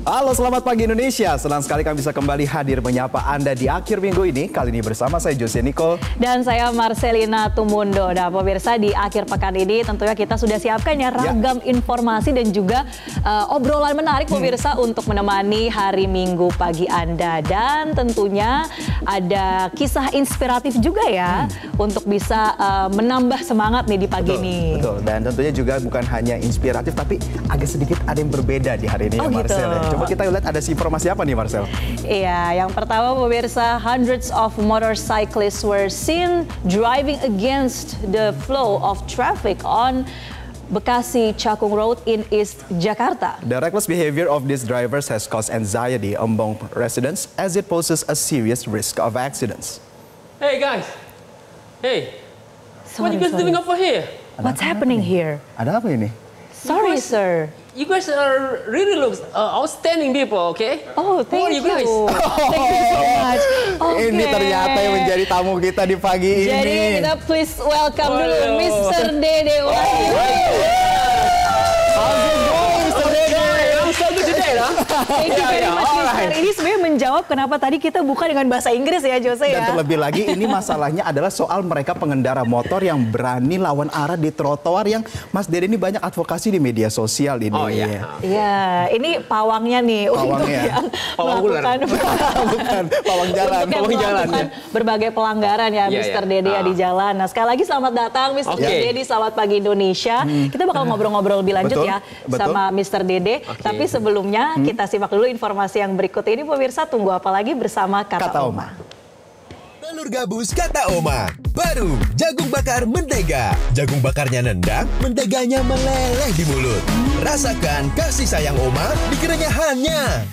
Halo, selamat pagi Indonesia. Senang sekali kami bisa kembali hadir menyapa Anda di akhir minggu ini. Kali ini bersama saya Jose Nicole. Dan saya Marcelina Tumundo. Nah, pemirsa, di akhir pekan ini tentunya kita sudah siapkan ya ragam informasi dan juga obrolan menarik pemirsa untuk menemani hari Minggu pagi Anda. Dan tentunya ada kisah inspiratif juga ya untuk bisa menambah semangat nih di pagi ini. Betul, dan tentunya juga bukan hanya inspiratif tapi agak sedikit ada yang berbeda di hari ini ya Marcel. Gitu. Coba kita lihat ada informasi apa nih Marcel? Iya, yang pertama pemirsa, hundreds of motorcyclists were seen driving against the flow of traffic on Bekasi Cakung Road in East Jakarta. The reckless behavior of these drivers has caused anxiety among residents as it poses a serious risk of accidents. Hey guys, hey, what are you guys doing over here? What's happening here? Ada apa ini? Sorry, sir. You guys are really outstanding people, okay? Oh, thank you. Guys? Thank you so much. Okay. Ini ternyata yang menjadi tamu kita di pagi ini. Jadi kita please welcome dulu Mr. Dede Wahyu. How's it going, Mr. Dede? I'm so good today, huh? Thank you very much, Mr. Ini sebenarnya menjawab kenapa tadi kita buka dengan bahasa Inggris ya, Jose ya. Dan terlebih lagi ini masalahnya adalah soal mereka pengendara motor yang berani lawan arah di trotoar yang Mas Dede ini banyak advokasi di media sosial ini. Oh iya. Iya, ini pawangnya nih untuk yang melakukan Bukan, pawang jalan. untuk yang melakukan berbagai pelanggaran ya, Mr. Dede ya di jalan. Nah, sekali lagi selamat datang Mr. Dede, selamat pagi Indonesia. Kita bakal ngobrol-ngobrol lebih lanjut sama Mr. Dede. Tapi sebelumnya kita simak dulu informasi yang berikut ini pemirsa. Tunggu apa lagi bersama Kata Oma. Telur gabus Kata Oma. Baru jagung bakar mentega. Jagung bakarnya nendang, menteganya meleleh di mulut. Rasakan kasih sayang Oma di kerenyahannya.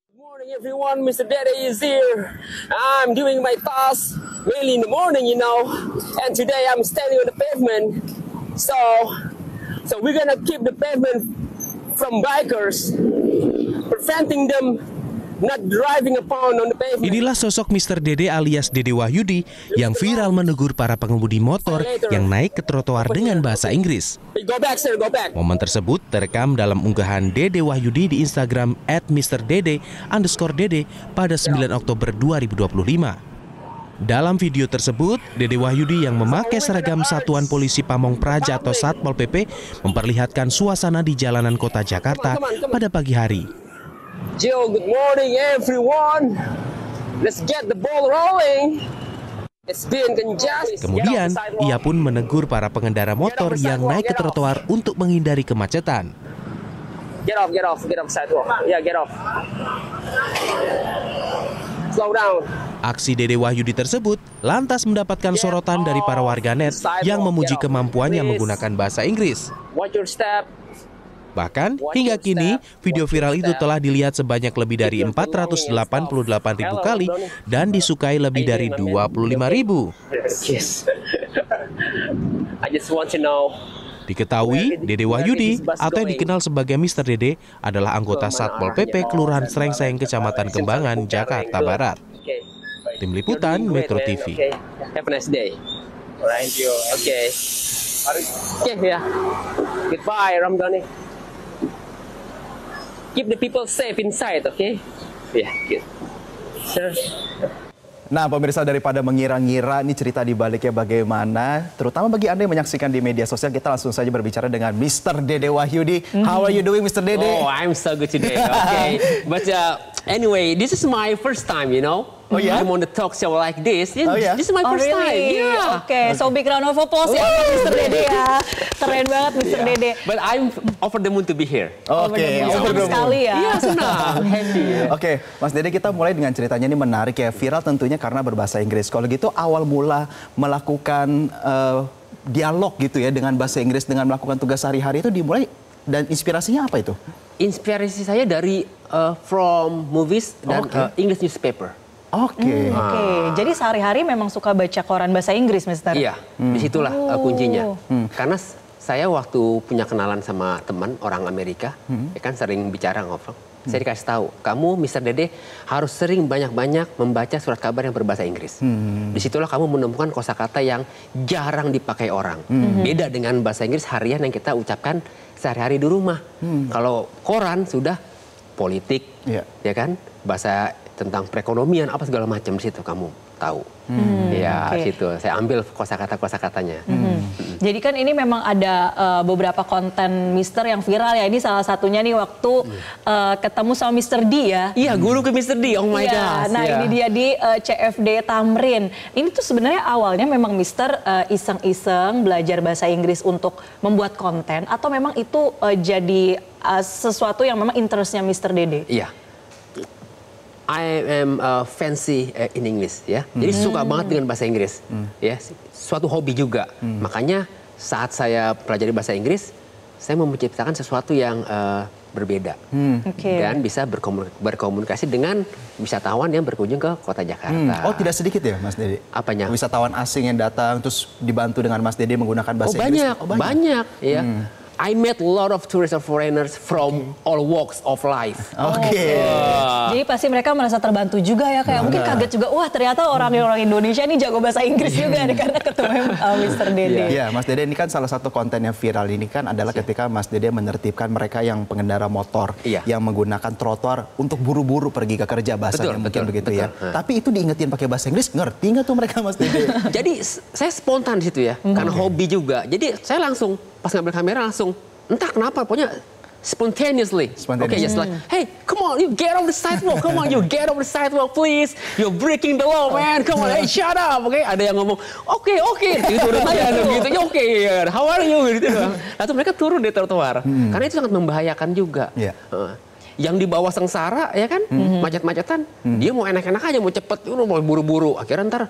Good morning everyone, Mr. Dede is here. I'm doing my task mainly in the morning, you know. And today I'm standing on the pavement. So we're gonna keep the pavement from bikers, preventing them not driving upon on the pavement. Inilah sosok Mr. Dede alias Dede Wahyudi yang viral menegur para pengemudi motor yang naik ke trotoar dengan bahasa Inggris. Go back, sir, go back. Momen tersebut terekam dalam unggahan Dede Wahyudi di Instagram @mrdede_dede pada 9 Oktober 2025. Dalam video tersebut, Dede Wahyudi yang memakai seragam Satuan Polisi Pamong Praja atau Satpol PP memperlihatkan suasana di jalanan kota Jakarta pada pagi hari. Jill, good morning everyone. Let's get the ball rolling. It's been congested. Kemudian, ia pun menegur para pengendara motor yang naik ke trotoar untuk menghindari kemacetan. Get off sidewalk. Yeah, get off. Slow down. Aksi Dede Wahyudi tersebut lantas mendapatkan sorotan dari para warganet yang memuji kemampuannya menggunakan bahasa Inggris. Watch your step. Bahkan, hingga kini, video viral itu telah dilihat sebanyak lebih dari 488.000 kali dan disukai lebih dari 25.000. Yes. I just want to know. Diketahui, Dede Wahyudi atau yang dikenal sebagai Mr. Dede adalah anggota Satpol PP Kelurahan Srengseng, Kecamatan Kembangan, Jakarta Barat. Tim Liputan Metro TV. Have a nice day. Thank you. Okay. Okay, yeah. Goodbye, Ramdhani. Keep the people safe inside, okay? Yeah, good. Sure. Nah, pemirsa, daripada mengira-ngira ini cerita di baliknya bagaimana, terutama bagi Anda yang menyaksikan di media sosial, kita langsung saja berbicara dengan Mr. Dede Wahyudi. How are you doing, Mr. Dede? Oh, I'm so good today. Okay, but anyway, this is my first time, you know. Oh yeah? I'm on the talk show like this. Oh yeah? This is my first time. Yeah. Oke, so big round of applause ya Mr. Dede ya. Keren banget Mr. Dede. But I'm over the moon to be here. Oke, Senang sekali ya. Iya, senang. Happy. Oke, Mas Dede, kita mulai dengan ceritanya ini menarik ya, viral tentunya karena berbahasa Inggris. Kalau gitu awal mula melakukan dialog gitu ya dengan bahasa Inggris dengan melakukan tugas sehari-hari itu dimulai dan inspirasinya apa itu? Inspirasi saya dari from movies dan English newspaper. Oke. Jadi sehari-hari memang suka baca koran bahasa Inggris, Mister? Iya, disitulah kuncinya. Karena saya waktu punya kenalan sama teman orang Amerika, ya kan sering bicara ngobrol. Saya dikasih tahu, kamu Mr. Dede harus sering banyak-banyak membaca surat kabar yang berbahasa Inggris. Disitulah kamu menemukan kosakata yang jarang dipakai orang. Beda dengan bahasa Inggris harian yang kita ucapkan sehari-hari di rumah. Kalau koran sudah politik, Iya. ya kan, bahasa tentang perekonomian apa segala macam di situ kamu tahu. Ya, Oke. situ saya ambil kosakatanya. Jadi kan ini memang ada beberapa konten Mister yang viral ya. Ini salah satunya nih waktu ketemu sama Mister D ya. Iya, guru ke Mr. D. Oh my Iya, gosh. nah ya. ini dia di CFD Tamrin. Ini tuh sebenarnya awalnya memang Mister iseng-iseng belajar bahasa Inggris untuk membuat konten atau memang itu jadi sesuatu yang memang interestnya Mister Dede? Iya. I am fancy in English ya. Jadi suka banget dengan bahasa Inggris. Ya, suatu hobi juga. Makanya saat saya pelajari bahasa Inggris, saya mau menciptakan sesuatu yang berbeda. Oke. Dan bisa berkomunikasi dengan wisatawan yang berkunjung ke kota Jakarta. Oh, tidak sedikit ya Mas Dede? Apanya? Wisatawan asing yang datang terus dibantu dengan Mas Dede menggunakan bahasa banyak, Inggris? banyak ya. I met a lot of tourists or foreigners from all walks of life. Oke. Jadi pasti mereka merasa terbantu juga ya, kayak mungkin kaget juga, wah ternyata orang Indonesia ini jago bahasa Inggris juga nih karena ketemu Mister Dede. Iya, Mas Dede ini kan salah satu konten yang viral ini kan adalah ketika Mas Dede menertibkan mereka yang pengendara motor Iya. yang menggunakan trotoar untuk buru-buru pergi ke kerja bahasanya mungkin begitu ya. Tapi itu diingetin pakai bahasa Inggris, ngerti nggak tuh mereka Mas Dede? Jadi saya spontan di situ ya, karena hobi juga. Jadi saya langsung pas ngambil kamera langsung, entah kenapa, pokoknya spontaneously. Okay, just like, hey, come on, you get off the sidewalk, come on, you get off the sidewalk, please. You're breaking the law, man. Come on, hey, shut up. Oke, ada yang ngomong, oke, gitu turun aja gitu. Oke, how are you? Gitu doang. Lalu mereka turun di trotoar, karena itu sangat membahayakan juga. Iya. Yang di bawah sengsara, ya kan, macet-macetan, dia mau enak-enak aja, mau cepet, mau buru-buru. Akhirnya ntar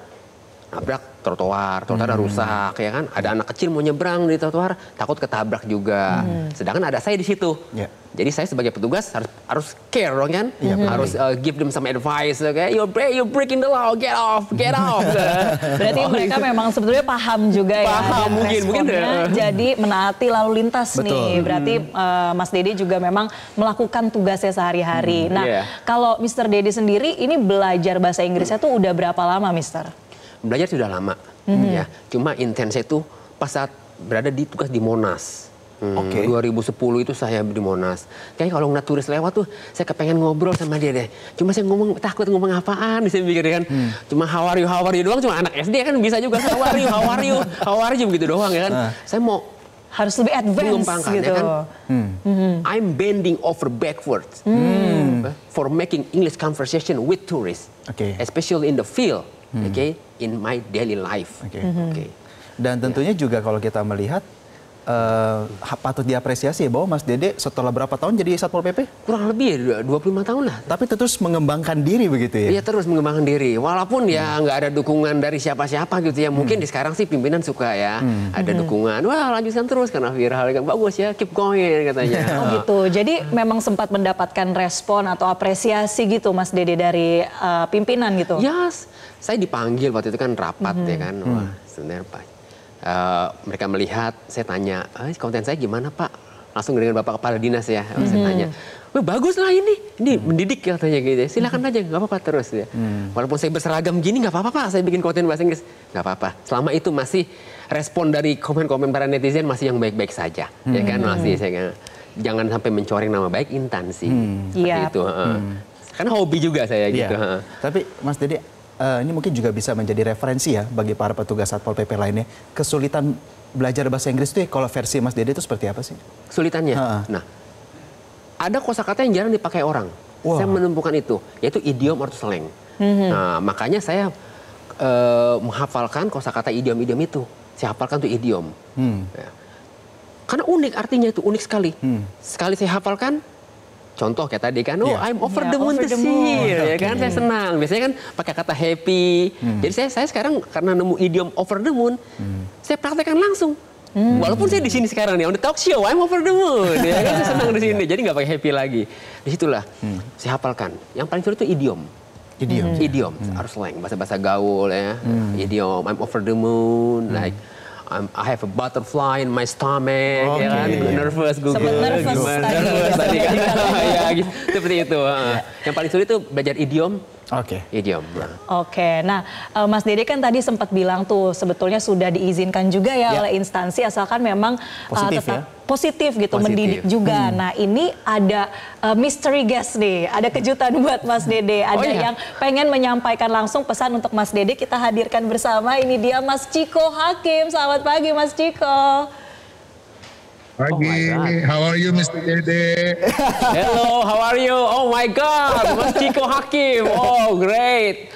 nabrak trotoar rusak, ya kan. Ada anak kecil mau nyebrang di trotoar, takut ketabrak juga. Sedangkan ada saya di situ. Yeah. Jadi saya sebagai petugas harus care dong kan, harus give them some advice, okay? You're breaking the law, get off. Berarti mereka memang sebetulnya paham juga ya. Paham, dan mungkin responnya jadi menaati lalu lintas nih. Betul. Berarti Mas Dede juga memang melakukan tugasnya sehari-hari. Nah, kalau Mister Dede sendiri ini belajar bahasa Inggrisnya tuh udah berapa lama, Mister? Belajar sudah lama, ya. Cuma intensnya itu pas saat berada di tugas di Monas. 2010 itu saya di Monas. Kayak kalau ngeliat turis lewat tuh, saya kepengen ngobrol sama dia deh. Cuma saya takut ngomong apaan, saya mikir kan. Cuma how are you doang, cuma anak SD kan bisa juga how are you begitu doang ya kan. Saya mau harus lebih advance gitu. Ya kan? I'm bending over backwards for making English conversation with tourists, especially in the field, in my daily life. Dan tentunya juga kalau kita melihat patut diapresiasi ya bahwa Mas Dede setelah berapa tahun jadi Satpol PP? Kurang lebih ya 25 tahun lah. Tapi terus mengembangkan diri begitu ya? Iya, terus mengembangkan diri. Walaupun ya nggak ada dukungan dari siapa-siapa gitu ya. Mungkin di sekarang sih pimpinan suka ya. Ada dukungan. Wah, lanjutkan terus karena viral kan. Bagus ya, keep going katanya. Oh gitu. Jadi memang sempat mendapatkan respon atau apresiasi gitu Mas Dede dari pimpinan gitu? Yes. Saya dipanggil waktu itu kan rapat ya kan. Wah, sebenarnya Pak. Mereka melihat, saya tanya, konten saya gimana Pak? Langsung dengan Bapak Kepala Dinas ya, saya tanya. Wah, bagus lah ini mendidik katanya gitu. Silakan aja, nggak apa-apa terus ya. Walaupun saya berseragam gini nggak apa-apa Pak, saya bikin konten bahasa Inggris nggak apa-apa. Selama itu masih respon dari komen-komen para netizen masih yang baik-baik saja, ya kan masih saya jangan sampai mencoreng nama baik instansi, seperti itu. Karena hobi juga saya gitu. Tapi Mas Dede, ini mungkin juga bisa menjadi referensi ya bagi para petugas Satpol PP lainnya. Kesulitan belajar bahasa Inggris itu ya, kalau versi Mas Dede itu seperti apa sih? Kesulitannya? Nah, ada kosakata yang jarang dipakai orang. Saya menemukan itu, yaitu idiom atau slang. Nah, makanya saya menghafalkan kosakata idiom-idiom itu. Saya hafalkan tuh idiom. Ya. Karena unik artinya itu, unik sekali. Sekali saya hafalkan, contoh kayak tadi kan, I'm over the moon this year, ya kan, saya senang. Biasanya kan pakai kata happy. Jadi saya sekarang karena nemu idiom over the moon, saya praktekkan langsung. Walaupun saya di sini sekarang nih, on the talk show, I'm over the moon, ya kan, saya senang di sini. Jadi nggak pakai happy lagi. Disitulah saya hafalkan. Yang paling sulit itu idiom. Idiom, harus slang, bahasa-bahasa gaul ya. Idiom, I'm over the moon, like I have a butterfly in my stomach, ya kan, nervous, nervous tadi kan, ya, gitu, seperti itu. Yang paling sulit itu belajar idiom idiom. Oke, nah Mas Dede kan tadi sempat bilang tuh sebetulnya sudah diizinkan juga ya oleh instansi asalkan memang Positif tetap ya? positif gitu, Positif. mendidik juga. Nah ini ada mystery guest nih, ada kejutan buat Mas Dede. Ada yang pengen menyampaikan langsung pesan untuk Mas Dede, kita hadirkan bersama. Ini dia Mas Chiko Hakim. Selamat pagi Mas Chiko. Pagi, how are you Mr. Dede? Hello, how are you? Oh my God, Mas Chiko Hakim. Oh, great.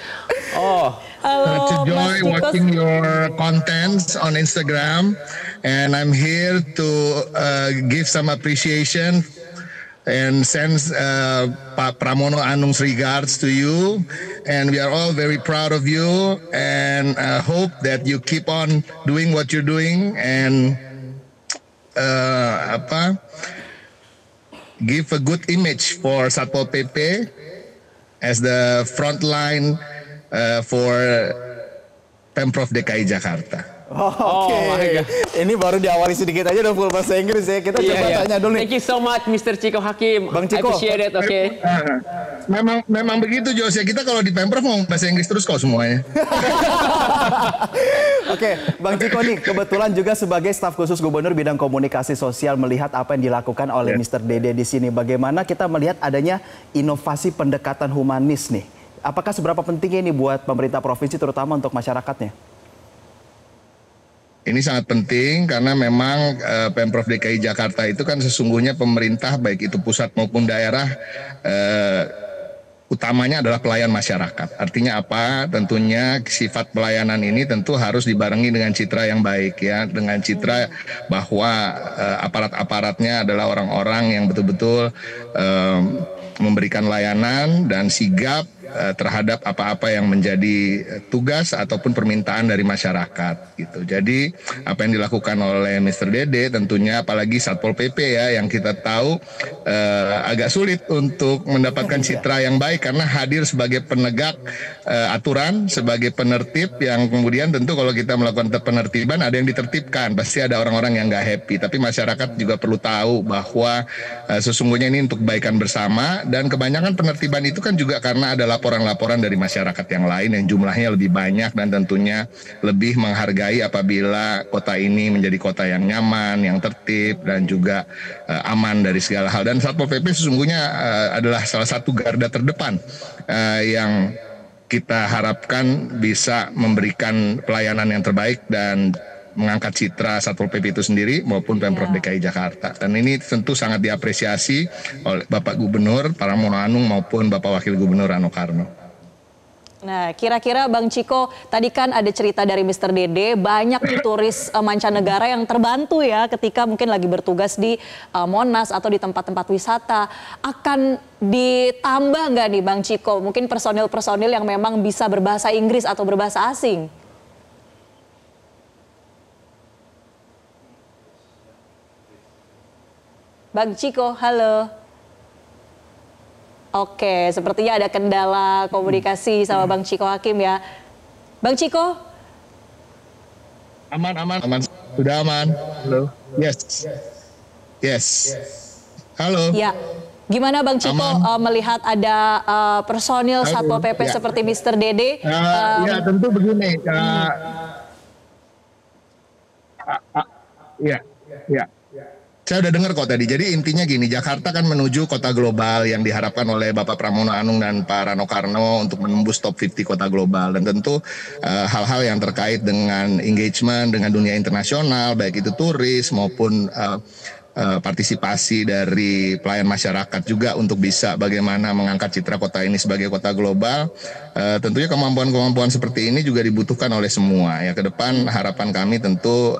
Oh. Halo Such a joy Mas Chiko. watching your contents on Instagram, and I'm here to give some appreciation and send Pak Pramono Anung's regards to you, and we are all very proud of you, and hope that you keep on doing what you're doing, and give a good image for Satpol PP as the front line for Pemprov DKI Jakarta. Oke, my God. ini baru diawali sedikit aja udah full bahasa Inggris ya. Kita coba tanya dulu nih. Thank you so much, Mr. Chiko Hakim. Bang I Chiko. appreciate it, okay? Memang begitu Jos ya, kita kalau di Pemprov mau bahasa Inggris terus kok semuanya. Oke, Bang Chiko nih kebetulan juga sebagai staf khusus Gubernur bidang komunikasi sosial melihat apa yang dilakukan oleh Mr. Dede di sini. Bagaimana kita melihat adanya inovasi pendekatan humanis nih. Apakah seberapa penting ini buat pemerintah provinsi terutama untuk masyarakatnya? Ini sangat penting karena memang Pemprov DKI Jakarta itu kan sesungguhnya pemerintah baik itu pusat maupun daerah utamanya adalah pelayan masyarakat. Artinya apa? Tentunya sifat pelayanan ini tentu harus dibarengi dengan citra yang baik ya, dengan citra bahwa aparat-aparatnya adalah orang-orang yang betul-betul memberikan layanan dan sigap terhadap apa-apa yang menjadi tugas ataupun permintaan dari masyarakat gitu. Jadi apa yang dilakukan oleh Mr. Dede tentunya apalagi Satpol PP ya yang kita tahu agak sulit untuk mendapatkan citra yang baik karena hadir sebagai penegak aturan, sebagai penertib yang kemudian tentu kalau kita melakukan penertiban ada yang ditertibkan, pasti ada orang-orang yang nggak happy. Tapi masyarakat juga perlu tahu bahwa sesungguhnya ini untuk kebaikan bersama dan kebanyakan penertiban itu kan juga karena ada laporan-laporan dari masyarakat yang lain yang jumlahnya lebih banyak dan tentunya lebih menghargai apabila kota ini menjadi kota yang nyaman, yang tertib dan juga aman dari segala hal. Dan Satpol PP sesungguhnya adalah salah satu garda terdepan yang kita harapkan bisa memberikan pelayanan yang terbaik dan mengangkat citra Satpol PP itu sendiri maupun Pemprov DKI Jakarta. Dan ini tentu sangat diapresiasi oleh Bapak Gubernur Pramono Anung maupun Bapak Wakil Gubernur Rano Karno. Nah, kira-kira Bang Chiko, tadi kan ada cerita dari Mr. Dede, banyak turis mancanegara yang terbantu ya ketika mungkin lagi bertugas di Monas atau di tempat-tempat wisata. Akan ditambah nggak nih Bang Chiko, mungkin personil-personil yang memang bisa berbahasa Inggris atau berbahasa asing? Bang Chiko, halo. Oke, sepertinya ada kendala komunikasi sama Bang Chiko Hakim ya. Bang Chiko? Aman. Sudah aman. Halo. Yes. Halo. Ya. Gimana Bang Chiko melihat ada personil Satpol PP seperti Mr. Dede? Ya tentu begini. Ya. Saya udah dengar kok tadi. Jadi intinya gini, Jakarta kan menuju kota global yang diharapkan oleh Bapak Pramono Anung dan Pak Rano Karno untuk menembus top 50 kota global. Dan tentu hal-hal yang terkait dengan engagement dengan dunia internasional, baik itu turis maupun partisipasi dari pelayan masyarakat juga untuk bisa bagaimana mengangkat citra kota ini sebagai kota global. Tentunya kemampuan-kemampuan seperti ini juga dibutuhkan oleh semua. Ya, ke depan harapan kami tentu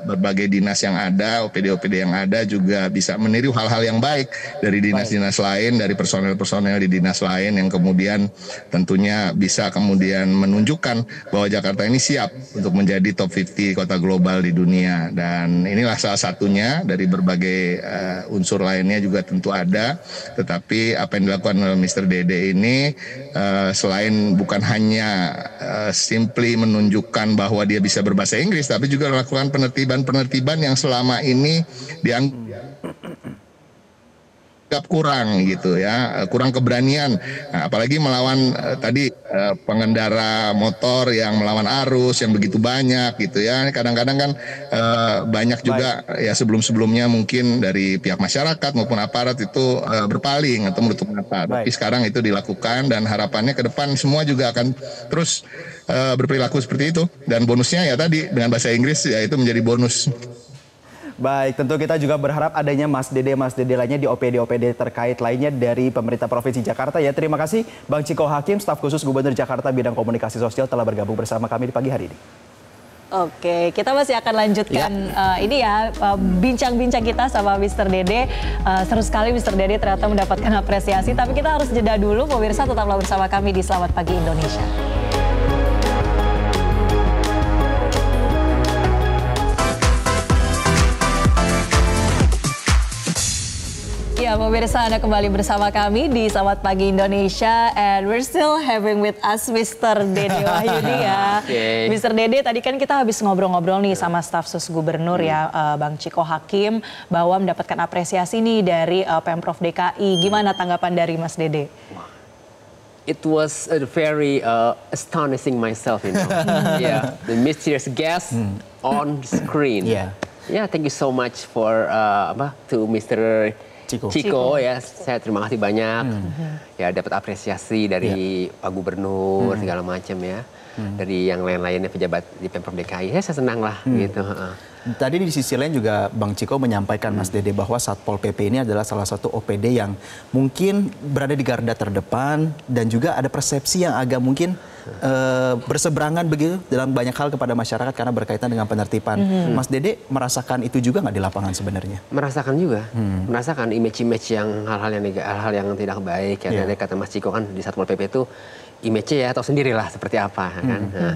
berbagai dinas yang ada, OPD-OPD yang ada juga bisa meniru hal-hal yang baik dari dinas-dinas lain, dari personel-personel di dinas lain yang kemudian tentunya bisa kemudian menunjukkan bahwa Jakarta ini siap untuk menjadi top 50 kota global di dunia. Dan inilah salah satunya dari berbagai unsur lainnya juga tentu ada, tetapi apa yang dilakukan oleh Mr. Dede ini selain bukan hanya simply menunjukkan bahwa dia bisa berbahasa Inggris, tapi juga melakukan penertiban yang selama ini kurang gitu ya, kurang keberanian. Nah, apalagi melawan tadi pengendara motor yang melawan arus yang begitu banyak gitu ya. Kadang-kadang kan banyak juga ya sebelum-sebelumnya mungkin dari pihak masyarakat maupun aparat itu berpaling atau menutup mata. Tapi sekarang itu dilakukan dan harapannya ke depan semua juga akan terus berperilaku seperti itu. Dan bonusnya ya tadi dengan bahasa Inggris ya itu menjadi bonus. Baik, tentu kita juga berharap adanya Mas Dede lainnya di OPD terkait lainnya dari pemerintah Provinsi Jakarta ya. Terima kasih Bang Ciko Hakim, staf khusus Gubernur Jakarta bidang komunikasi sosial telah bergabung bersama kami di pagi hari ini. Oke, kita masih akan lanjutkan ini ya bincang-bincang kita sama Mr. Dede. Seru sekali Mr. Dede ternyata mendapatkan apresiasi. Tapi kita harus jeda dulu, pemirsa tetaplah bersama kami di Selamat Pagi Indonesia. Ya, pemirsa, Anda kembali bersama kami di Selamat Pagi Indonesia, and we're still having with us Mr. Dede Wahyudi ya. Mr. Dede, tadi kan kita habis ngobrol-ngobrol nih sama staf sus gubernur ya, Bang Ciko Hakim, bahwa mendapatkan apresiasi nih dari Pemprov DKI. Gimana tanggapan dari Mas Dede? It was a very astonishing myself, you know. Yeah, the mysterious guest on screen. Yeah, thank you so much for to Mr. Ciko ya, saya terima kasih banyak ya dapat apresiasi dari Pak Gubernur segala macam ya, dari yang lain-lainnya pejabat di Pemprov DKI. Ya, saya senang lah gitu. Tadi di sisi lain juga Bang Ciko menyampaikan Mas Dede bahwa Satpol PP ini adalah salah satu OPD yang mungkin berada di garda terdepan dan juga ada persepsi yang agak mungkin berseberangan begitu dalam banyak hal kepada masyarakat karena berkaitan dengan penertiban. Mas Dede merasakan itu juga nggak di lapangan sebenarnya? Merasakan juga, merasakan image-image yang hal-hal yang tidak baik ya. Dari kata Mas Ciko kan di Satpol PP itu image-nya ya tahu sendirilah seperti apa kan. Nah,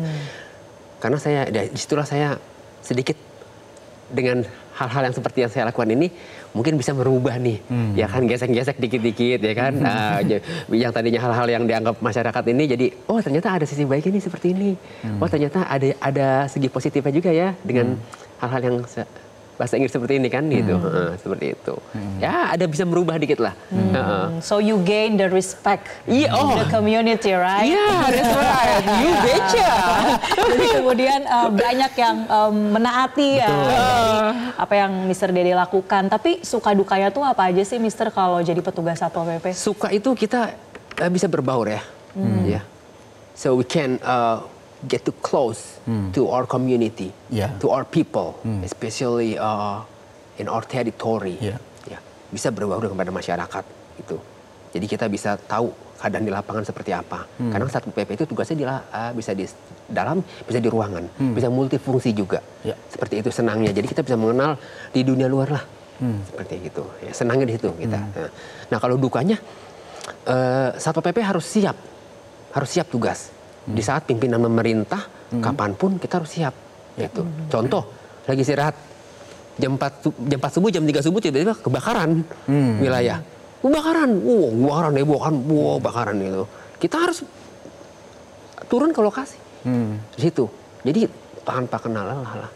karena saya disitulah saya sedikit dengan hal-hal yang seperti yang saya lakukan ini mungkin bisa merubah nih, ya kan, gesek-gesek dikit-dikit ya kan, yang tadinya hal-hal yang dianggap masyarakat ini jadi oh ternyata ada sisi baiknya nih seperti ini, oh ternyata ada segi positifnya juga ya dengan hal-hal yang bahasa Inggris seperti ini kan gitu, seperti itu. Ya ada bisa merubah dikit lah. So you gain the respect of the community, right? Yeah, that's right. You betcha. Jadi kemudian banyak yang menaati ya dari apa yang Mr. Dede lakukan. Tapi suka dukanya tuh apa aja sih Mr. kalau jadi petugas Satpol PP? Suka itu kita bisa berbaur ya. Yeah. So we can get too close to our community, to our people, especially in our territory. Ya, bisa berbaur kepada masyarakat itu. Jadi kita bisa tahu keadaan di lapangan seperti apa. Karena Satpol PP itu tugasnya bisa di dalam, bisa di ruangan, bisa multifungsi juga. Seperti itu senangnya. Jadi kita bisa mengenal di dunia luar lah. Seperti itu. Ya, senangnya di situ kita. Nah kalau dukanya, Satpol PP harus siap tugas. Di saat pimpinan memerintah, kapanpun kita harus siap. Gitu. Contoh, lagi istirahat jam 4 subuh, jam 3 subuh tiba-tiba kebakaran wilayah. Kebakaran gitu. Kita harus turun ke lokasi. Di situ. Jadi tanpa kenal lelah lah.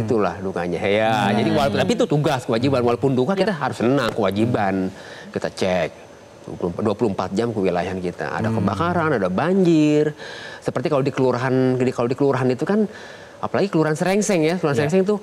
Itulah dukanya. Ya, jadi tapi itu tugas, kewajiban, walaupun duka kita harus senang kewajiban. Kita cek 24 jam ke wilayah kita. Ada kebakaran, ada banjir. Seperti kalau di kelurahan itu kan, apalagi kelurahan Serengseng ya. Kelurahan Serengseng itu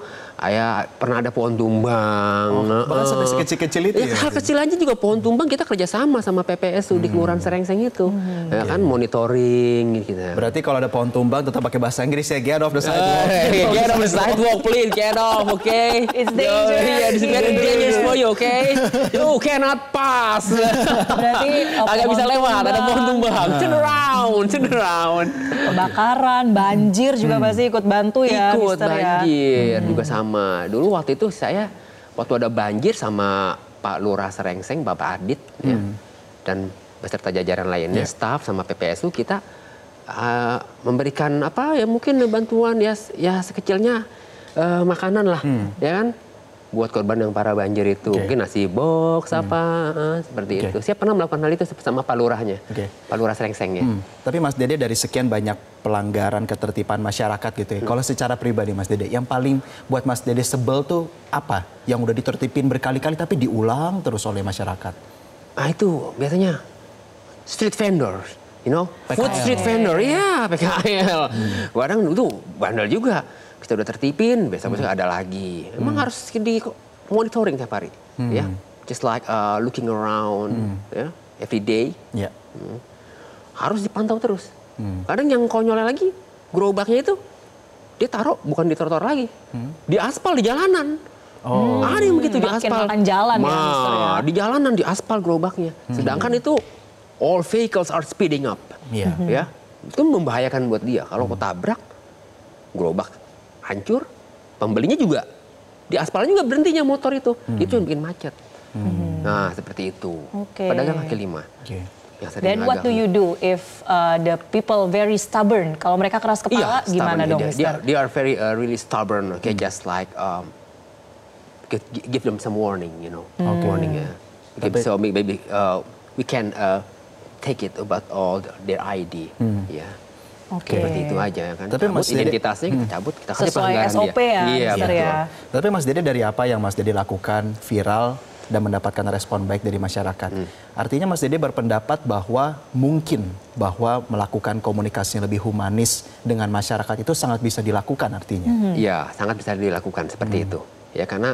pernah ada pohon tumbang. Bahkan sampai sekecil-kecil itu ya. Hal kecil aja juga pohon tumbang kita kerjasama sama PPSU di kelurahan Serengseng itu. Ya kan monitoring gitu. Berarti kalau ada pohon tumbang tetap pakai bahasa Inggris ya, get off the sidewalk. Get off the sidewalk, please, get off, okay? It's dangerous. Yeah, it's very dangerous for you, okay? You cannot pass. Berarti agak bisa lewat, ada pohon tumbang. Turn around. Kebakaran, banjir juga pasti ikut bantu ya, ikut Mister, banjir juga sama. Dulu waktu itu waktu ada banjir sama Pak Lurah Serengseng, Bapak Adit, ya, dan beserta jajaran lainnya, staf sama PPSU, kita memberikan mungkin bantuan ya sekecilnya makanan lah, ya kan. buat korban yang para banjir itu. Mungkin nasi box seperti itu. Saya pernah melakukan hal itu sama Pak Lurahnya, Pak Lurah Serengseng ya. Tapi Mas Dede dari sekian banyak pelanggaran ketertiban masyarakat gitu ya. Kalau secara pribadi Mas Dede, yang paling buat Mas Dede sebel tuh apa? Yang udah ditertipin berkali-kali tapi diulang terus oleh masyarakat. Ah itu biasanya street vendor, food street vendor, ya PKL. Kadang itu bandel juga. Kita udah tertipin, besok-besok ada lagi. Emang harus di monitoring tiap hari, ya. Just like looking around, ya, every day. Harus dipantau terus. Kadang yang konyolnya lagi, gerobaknya itu dia taruh bukan di trotoar lagi, di aspal di jalanan. Ada yang begitu di aspal. Makin jalan ya. Di jalanan di aspal gerobaknya. Sedangkan itu all vehicles are speeding up, ya. Itu membahayakan buat dia. Kalau kau tabrak, gerobak hancur, pembelinya juga di aspalnya juga berhentinya motor itu yang bikin macet. Nah seperti itu. Pedagang kaki lima. Then what do you do if the people very stubborn? Kalau mereka keras kepala, gimana dong, Mister? They are very really stubborn. Just like give them some warning, warning. So maybe we can take it about all their ID. Seperti itu aja ya kan. Tapi Mas Dede, identitasnya kita cabut, kita kasih sesuai SOP dia. Iya, ya. Tapi Mas Dede dari apa yang Mas Dede lakukan viral dan mendapatkan respon baik dari masyarakat. Artinya Mas Dede berpendapat bahwa mungkin bahwa melakukan komunikasi yang lebih humanis dengan masyarakat itu sangat bisa dilakukan artinya. Iya, sangat bisa dilakukan seperti itu. Ya karena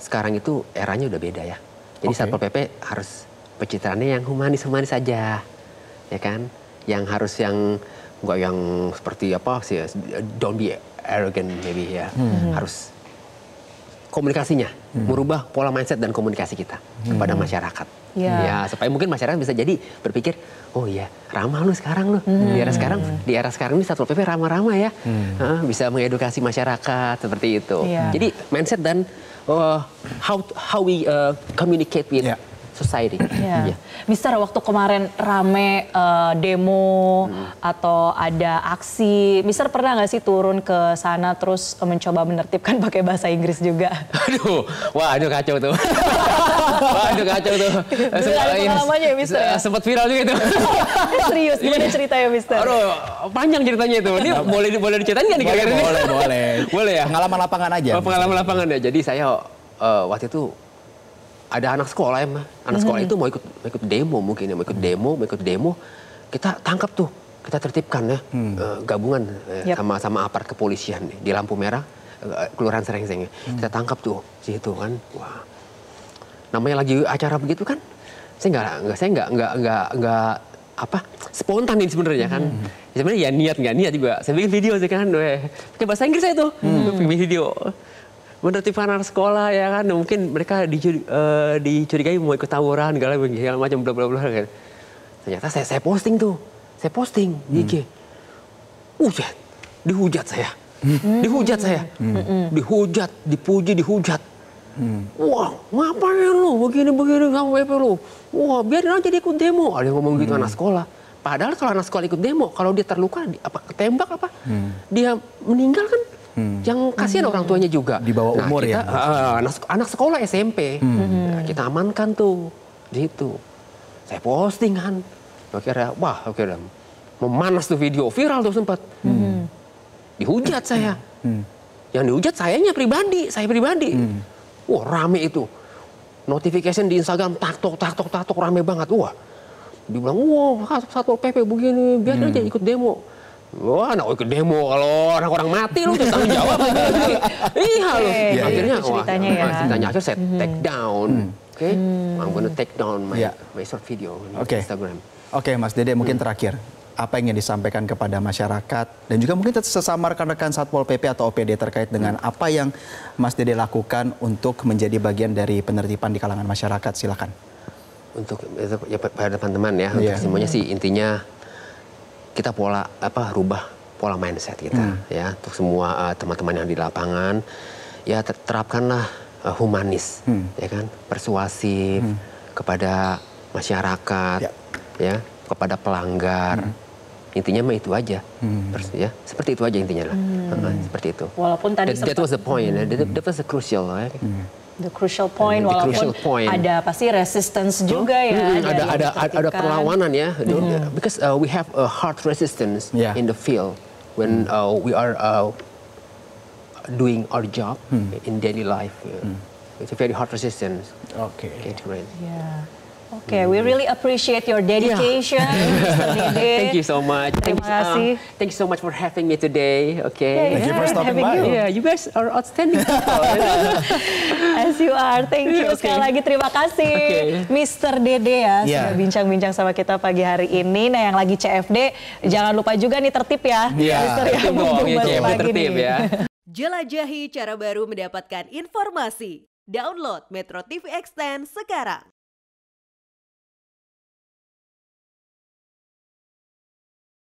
sekarang itu eranya udah beda ya. Jadi Satpol PP harus pencitraannya yang humanis-humanis saja. Ya kan? Yang harus yang enggak yang seperti apa sih, don't be arrogant maybe ya. Harus komunikasinya, merubah pola mindset dan komunikasi kita kepada masyarakat. Ya, supaya mungkin masyarakat bisa jadi berpikir, oh iya, ramah lu sekarang lu. Di era sekarang ini Satpol PP ramah-ramah ya. Bisa mengedukasi masyarakat seperti itu. Jadi mindset dan how we communicate with society. Mister, waktu kemarin rame demo atau ada aksi, Mister pernah nggak sih turun ke sana terus mencoba menertibkan pakai bahasa Inggris juga? Aduh kacau tuh. Kacau tuh. Ada pengalamannya ya, Mister? Sempat viral juga itu. Serius, gimana ceritanya, Mister? Panjang ceritanya itu. Ini boleh diceritain nggak nih? Boleh. Boleh ya? Pengalaman lapangan aja. Pengalaman lapangan ya. Jadi saya waktu itu ada anak sekolah ya, anak sekolah itu mau ikut demo mungkin ya, mau ikut demo, kita tangkap tuh, kita tertibkan ya, gabungan sama aparat kepolisian di lampu merah, Kelurahan Serengseng. Kita tangkap tuh, situ kan, wah, namanya lagi acara begitu kan, saya nggak apa spontan ini sebenarnya kan, sebenarnya ya niat nggak niat juga, saya bikin video sih kan, pakai bahasa Inggris saya tuh, bikin video. Menertibkan anak sekolah ya kan, mungkin mereka dicurigai mau ikut tawuran segala macam bla bla bla kan. Ternyata saya posting di IG. Dihujat saya. Dihujat, dipuji, dihujat. Wah, ngapain lu begini kamu WP lu? Wah, biarin aja dia ikut demo. Ada yang ngomong gitu anak sekolah. Padahal kalau anak sekolah ikut demo, kalau dia terluka ketembak apa? Dia meninggal kan? Yang kasihan orang tuanya juga. Di bawah umur ya? Anak sekolah SMP. Kita amankan tuh. Gitu. Saya posting kan. Akhirnya memanas tuh video. Viral tuh sempat. Dihujat saya. Yang dihujat saya pribadi. Wah rame itu. Notification di Instagram taktok rame banget. Wah. Dibilang, wah Satpol PP begini. Biar aja ikut demo. Wah, ikut demo kalau orang mati lu tanggung jawab. Iya lu. Akhirnya ceritanya akhirnya saya take down. I'm gonna take down my short video on Instagram. Oke, Mas Dede, mungkin terakhir apa yang ingin disampaikan kepada masyarakat dan juga mungkin sesama rekan-rekan Satpol PP atau OPD terkait dengan apa yang Mas Dede lakukan untuk menjadi bagian dari penertiban di kalangan masyarakat, silakan. Untuk ya pada teman-teman ya, untuk semuanya sih intinya kita rubah pola mindset kita ya, untuk semua teman-teman yang di lapangan ya, terapkanlah humanis ya kan, persuasif kepada masyarakat ya, kepada pelanggar Intinya mah itu aja, ya seperti itu aja intinya lah, seperti itu. Walaupun tadi that was the point, that was the crucial, right? The crucial point, The walaupun crucial point. ada pasti resistance juga ya. Ada perlawanan ya, because we have a hard resistance in the field when we are doing our job in daily life. It's a very hard resistance. Oke. Oke, we really appreciate your dedication, Mr. Dede. Thank you so much. Terima kasih. Thank you so much for having me today. Okay. Thank you for stopping by. Yeah, you guys are outstanding people. As you are, thank you. Sekali lagi terima kasih, Mr. Dede ya, sudah bincang-bincang sama kita pagi hari ini. Nah, yang lagi CFD, jangan lupa juga nih tertib ya. Mr. ya, tertib ya. Jelajahi cara baru mendapatkan informasi. Download Metro TV Extend sekarang.